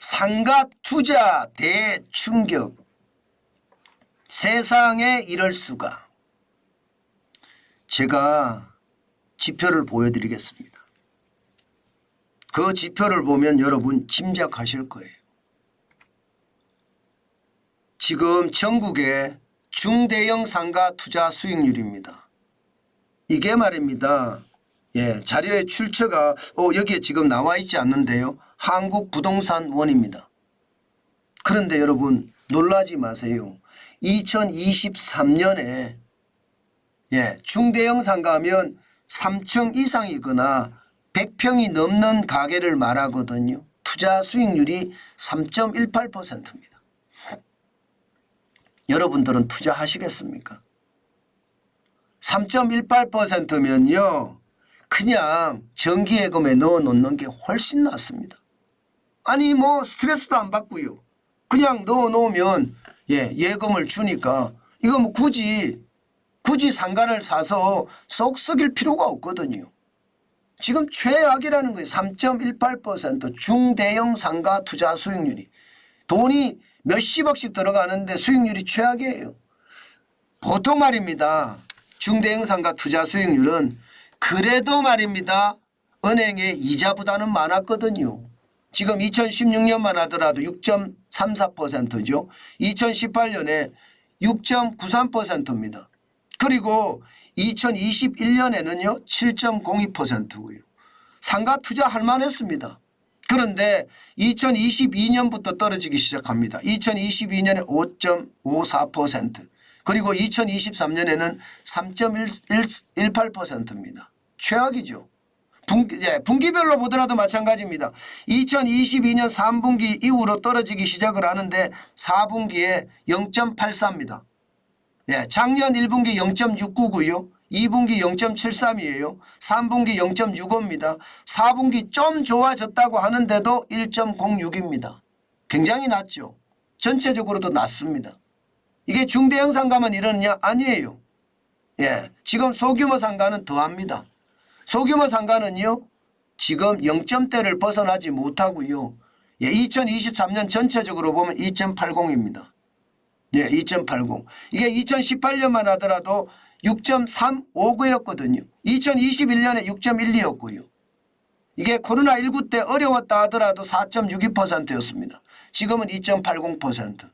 상가 투자 대충격. 세상에 이럴 수가. 제가 지표를 보여드리겠습니다. 그 지표를 보면 여러분 짐작하실 거예요. 지금 전국의 중대형 상가 투자 수익률입니다. 이게 말입니다. 자료의 출처가 여기에 지금 나와 있지 않는데요. 한국부동산원입니다. 그런데 여러분 놀라지 마세요. 2023년에 중대형 상가하면 3층 이상이거나 100평이 넘는 가게를 말하거든요. 투자 수익률이 3.18%입니다. 여러분들은 투자하시겠습니까? 3.18%면요. 그냥 정기예금에 넣어놓는 게 훨씬 낫습니다. 아니 뭐 스트레스도 안 받고요. 그냥 넣어놓으면 예금을 주니까 이거 뭐 굳이 상가를 사서 쏙 썩일 필요가 없거든요. 지금 최악이라는 거예요. 3.18% 중대형 상가 투자 수익률이. 돈이 몇십억씩 들어가는데 수익률이 최악이에요. 보통 말입니다. 중대형 상가 투자 수익률은 그래도 말입니다. 은행의 이자보다는 많았거든요. 지금 2016년만 하더라도 6.34%죠. 2018년에 6.93%입니다. 그리고 2021년에는요 7.02%고요. 상가 투자할 만했습니다. 그런데 2022년부터 떨어지기 시작합니다. 2022년에 5.54%, 그리고 2023년에는 3.18%입니다. 최악이죠. 분기별로 보더라도 마찬가지입니다. 2022년 3분기 이후로 떨어지기 시작을 하는데 4분기에 0.84입니다. 작년 1분기 0.69고요. 2분기 0.73이에요. 3분기 0.65입니다. 4분기 좀 좋아졌다고 하는데도 1.06입니다. 굉장히 낮죠. 전체적으로도 낮습니다. 이게 중대형 상가만 이러느냐? 아니에요. 지금 소규모 상가는 더합니다. 소규모 상가는요. 지금 0점대를 벗어나지 못하고요. 2023년 전체적으로 보면 2.80입니다. 2.80. 이게 2018년만 하더라도 6.35였거든요. 2021년에 6.12였고요. 이게 코로나19 때 어려웠다 하더라도 4.62%였습니다. 지금은 2.80%.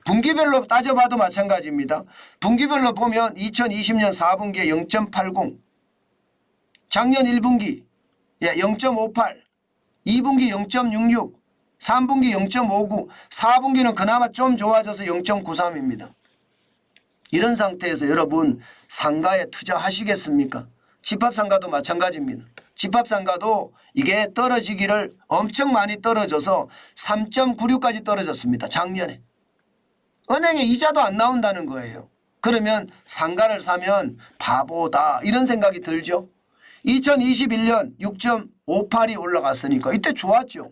분기별로 따져봐도 마찬가지입니다. 분기별로 보면 2020년 4분기에 0.80, 작년 1분기 0.58, 2분기 0.66, 3분기 0.59, 4분기는 그나마 좀 좋아져서 0.93입니다. 이런 상태에서 여러분 상가에 투자하시겠습니까? 집합상가도 마찬가지입니다. 집합상가도 이게 떨어지기를 엄청 많이 떨어져서 3.96까지 떨어졌습니다. 작년에. 은행에 이자도 안 나온다는 거예요. 그러면 상가를 사면 바보다 이런 생각이 들죠. 2021년 6.58이 올라갔으니까 이때 좋았죠.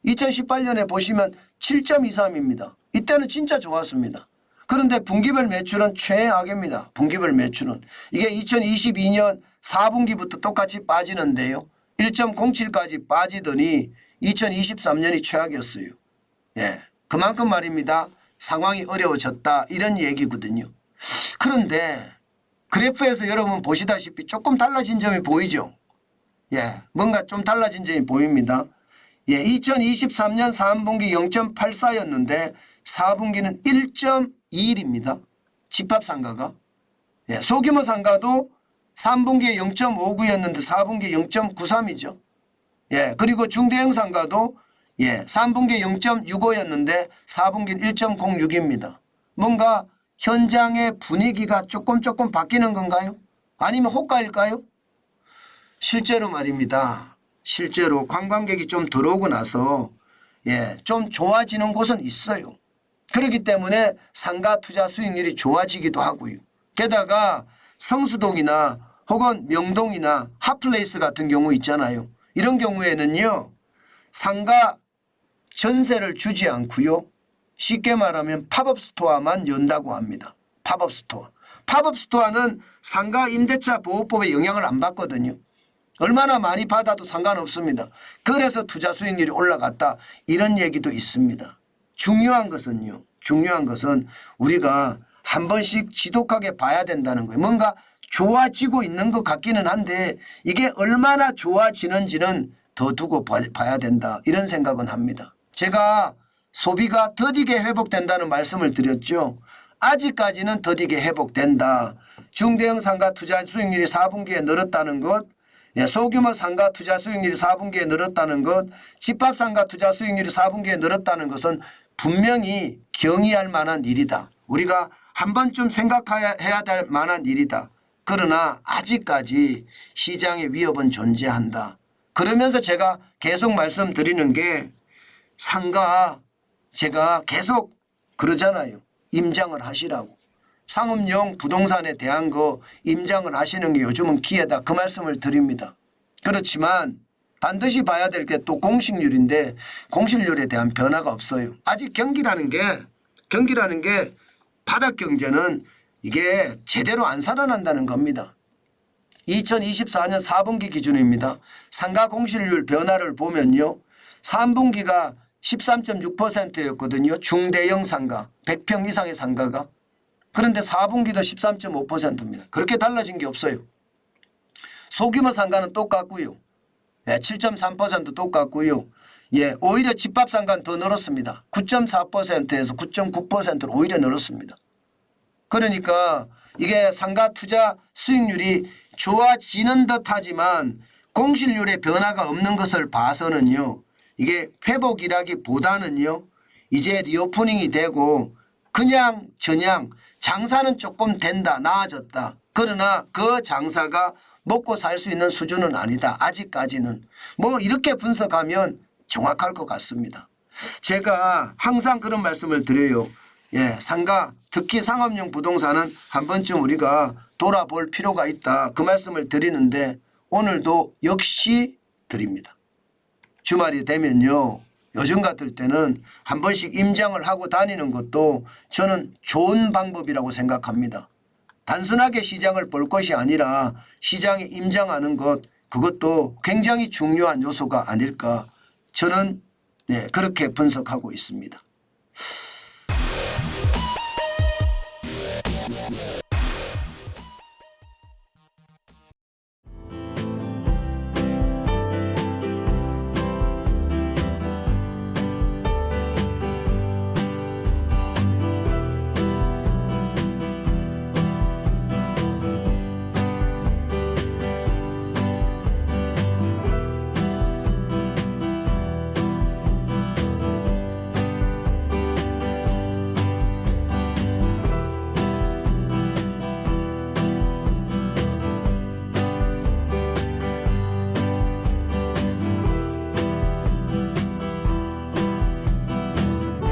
2018년에 보시면 7.23입니다. 이때는 진짜 좋았습니다. 그런데 분기별 매출은 최악입니다. 분기별 매출은. 이게 2022년 4분기부터 똑같이 빠지는데요. 1.07까지 빠지더니 2023년이 최악이었어요. 그만큼 말입니다. 상황이 어려워졌다 이런 얘기거든요. 그런데 그래프에서 여러분 보시다시피 조금 달라진 점이 보이죠. 뭔가 좀 달라진 점이 보입니다. 2023년 3분기 0.84였는데 4분기는 1.21입니다. 집합상가가. 소규모 상가도 3분기에 0.59였는데 4분기에 0.93이죠. 그리고 중대형 상가도 3분기에 0.65였는데 4분기는 1.06입니다. 뭔가 현장의 분위기가 조금 바뀌는 건가요? 아니면 호가일까요? 실제로 말입니다. 실제로 관광객이 좀 들어오고 나서 좀 좋아지는 곳은 있어요. 그렇기 때문에 상가 투자 수익률이 좋아지기도 하고요. 게다가 성수동이나 혹은 명동이나 핫플레이스 같은 경우 있잖아요. 이런 경우에는요. 상가 전세를 주지 않고요. 쉽게 말하면 팝업 스토어만 연다고 합니다. 팝업 스토어. 팝업 스토어는 상가 임대차 보호법에 영향을 안 받거든요. 얼마나 많이 받아도 상관없습니다. 그래서 투자 수익률이 올라갔다 이런 얘기도 있습니다. 중요한 것은 우리가 한 번씩 지독하게 봐야 된다는 거예요. 뭔가 좋아지고 있는 것 같기는 한데 이게 얼마나 좋아지는지는 더 두고 봐야 된다 이런 생각은 합니다. 제가 소비가 더디게 회복된다는 말씀을 드렸죠. 아직까지는 더디게 회복된다. 중대형 상가 투자 수익률이 4분기에 늘었다는 것, 소규모 상가 투자 수익률이 4분기에 늘었다는 것, 집합 상가 투자 수익률이 4분기에 늘었다는 것은 분명히 경의할 만한 일이다. 우리가 한 번쯤 생각해야 될 만한 일이다. 그러나 아직까지 시장의 위협은 존재한다. 그러면서 제가 계속 말씀드리는 게 상가 제가 계속 그러잖아요. 임장을 하시라고. 상업용 부동산에 대한 거 임장을 하시는 게 요즘은 기회다. 그 말씀을 드립니다. 그렇지만 반드시 봐야 될 게 또 공시률인데 공시률에 대한 변화가 없어요. 아직 경기라는 게 바닥 경제는 이게 제대로 안 살아난다는 겁니다. 2024년 4분기 기준입니다. 상가 공시률 변화를 보면요. 3분기가 13.6%였거든요. 중대형 상가, 100평 이상의 상가가. 그런데 4분기도 13.5%입니다. 그렇게 달라진 게 없어요. 소규모 상가는 똑같고요. 7.3% 똑같고요. 오히려 집합 상가는 더 늘었습니다. 9.4%에서 9.9%로 오히려 늘었습니다. 그러니까 이게 상가 투자 수익률이 좋아지는 듯하지만 공실률의 변화가 없는 것을 봐서는요. 이게 회복이라기보다는요. 이제 리오프닝이 되고 그냥 저냥 장사는 조금 된다 나아졌다. 그러나 그 장사가 먹고 살 수 있는 수준은 아니다. 아직까지는. 뭐 이렇게 분석하면 정확할 것 같습니다. 제가 항상 그런 말씀을 드려요. 상가 특히 상업용 부동산은 한 번쯤 우리가 돌아볼 필요가 있다. 그 말씀을 드리는데 오늘도 역시 드립니다. 주말이 되면요. 요즘 같을 때는 한 번씩 임장을 하고 다니는 것도 저는 좋은 방법이라고 생각합니다. 단순하게 시장을 볼 것이 아니라 시장에 임장하는 것 그것도 굉장히 중요한 요소가 아닐까 저는 그렇게 분석하고 있습니다.